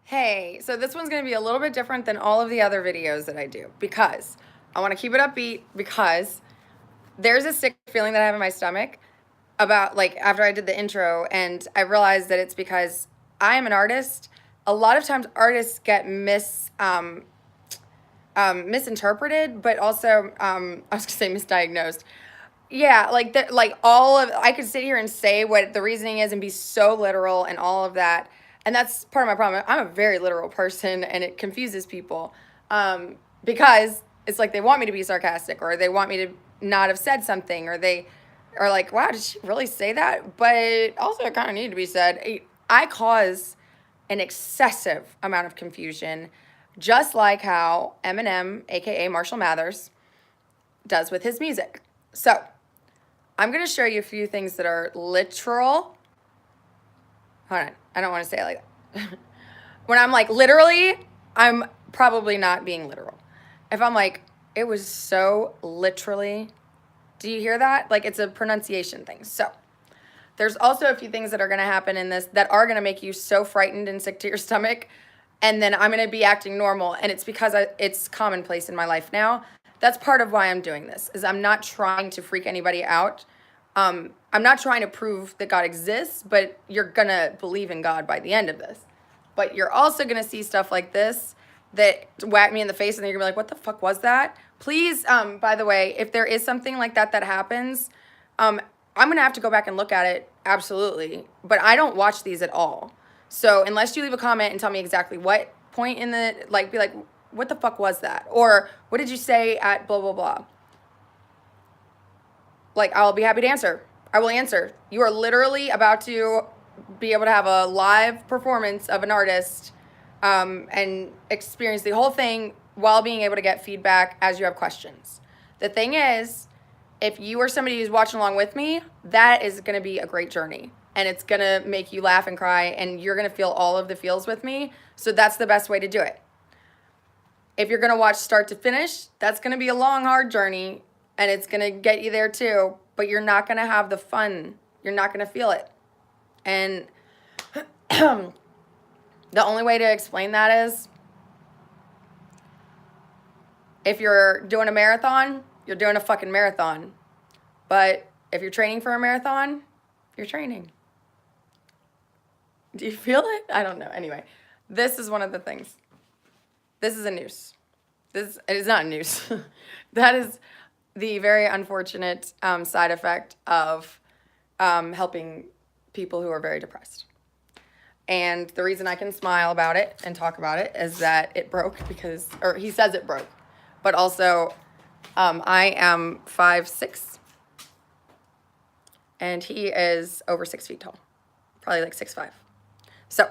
Hey, so this one's going to be a little bit different than all of the other videos that I do because I want to keep it upbeat because there's a sick feeling that I have in my stomach about like after I did the intro, and I realized that it's because I am an artist. A lot of times artists get misinterpreted, but also I was gonna say misdiagnosed. Yeah, like that, like all of I could sit here and say what the reasoning is and be so literal and all of that, and that's part of my problem. I'm a very literal person, and it confuses people because it's like they want me to be sarcastic, or they want me to not have said something, or they are like, "Wow, did she really say that?" But also, it kind of needed to be said. I cause an excessive amount of confusion, just like how Eminem, aka Marshall Mathers, does with his music. So, I'm going to show you a few things that are literal. Hold on. I don't want to say it like that. When I'm like literally, I'm probably not being literal. If I'm like, it was so literally, do you hear that? Like it's a pronunciation thing. So, there's also a few things that are going to happen in this that are going to make you so frightened and sick to your stomach. And then I'm going to be acting normal. And it's because it's commonplace in my life now. That's part of why I'm doing this, is I'm not trying to freak anybody out. I'm not trying to prove that God exists, but you're going to believe in God by the end of this. But you're also going to see stuff like this that whack me in the face, and then you're going to be like, what the fuck was that? Please, by the way, if there is something like that that happens, I'm going to have to go back and look at it, absolutely. But I don't watch these at all. So unless you leave a comment and tell me exactly what point in the, like, be like, what the fuck was that? Or what did you say at blah, blah, blah? Like, I'll be happy to answer. I will answer. You are literally about to be able to have a live performance of an artist and experience the whole thing while being able to get feedback as you have questions. The thing is, if you are somebody who's watching along with me, that is going to be a great journey. And it's going to make you laugh and cry, and you're going to feel all of the feels with me. So that's the best way to do it. If you're going to watch start to finish, that's going to be a long, hard journey, and it's going to get you there too. But you're not going to have the fun. You're not going to feel it. And the only way to explain that is if you're doing a marathon, you're doing a fucking marathon. But if you're training for a marathon, you're training. Do you feel it? I don't know. Anyway, this is one of the things. This is a noose. It is not a noose. That is the very unfortunate side effect of helping people who are very depressed. And the reason I can smile about it and talk about it is that it broke because, or he says it broke, but also I am 5'6", and he is over 6 feet tall, probably like 6'5". So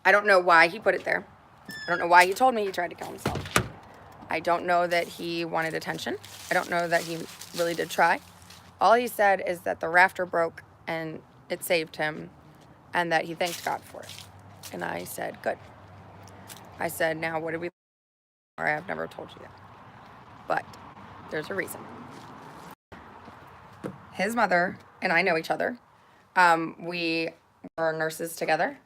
I don't know why he put it there. I don't know why he told me he tried to kill himself. I don't know that he wanted attention. I don't know that he really did try. All he said is that the rafter broke and it saved him, and that he thanked God for it. And I said, good. I said, now what did we, or I've never told you that. But there's a reason. His mother and I know each other. We were nurses together.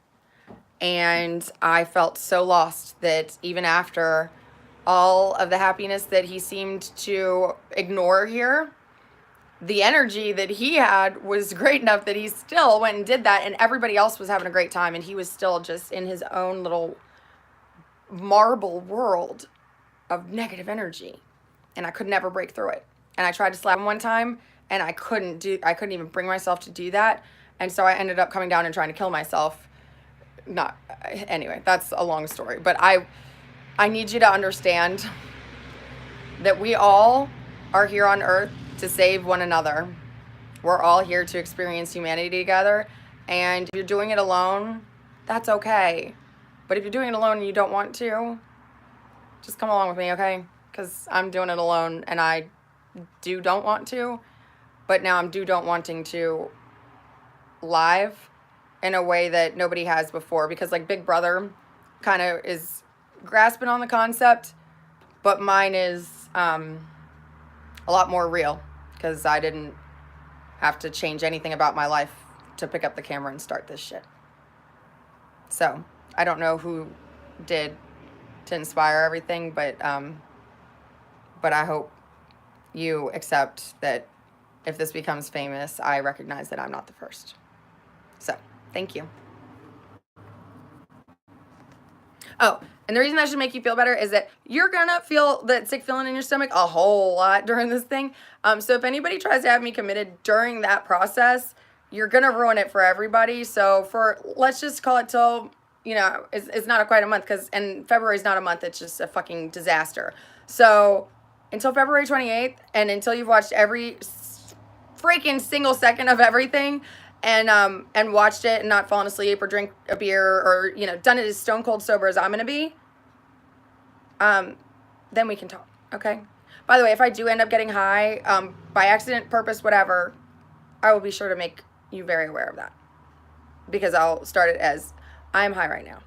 And I felt so lost that even after all of the happiness that he seemed to ignore here, the energy that he had was great enough that he still went and did that, and everybody else was having a great time, and he was still just in his own little marble world of negative energy, and I could never break through it. And I tried to slap him one time, and I couldn't even bring myself to do that, and so I ended up coming down and trying to kill myself. Anyway, that's a long story, but I need you to understand that we all are here on earth to save one another. We're all here to experience humanity together, and if you're doing it alone, that's okay. But if you're doing it alone and you don't want to, just come along with me, okay? Because I'm doing it alone, and I don't want to, but now I'm don't wanting to live in a way that nobody has before, because like Big Brother kind of is grasping on the concept, but mine is a lot more real because I didn't have to change anything about my life to pick up the camera and start this shit. So I don't know who did to inspire everything, but I hope you accept that if this becomes famous, I recognize that I'm not the first. So, thank you. Oh, and the reason that should make you feel better is that you're gonna feel that sick feeling in your stomach a whole lot during this thing. So if anybody tries to have me committed during that process, you're gonna ruin it for everybody. So let's just call it till, it's not quite a month, and February's not a month. It's just a fucking disaster. So until February 28th, and until you've watched every freaking single second of everything, and watched it and not fallen asleep or drink a beer, or done it as stone cold sober as I'm gonna be, then we can talk. Okay. By the way, if I do end up getting high, by accident, purpose, whatever, I will be sure to make you very aware of that, because I'll start it as I'm high right now.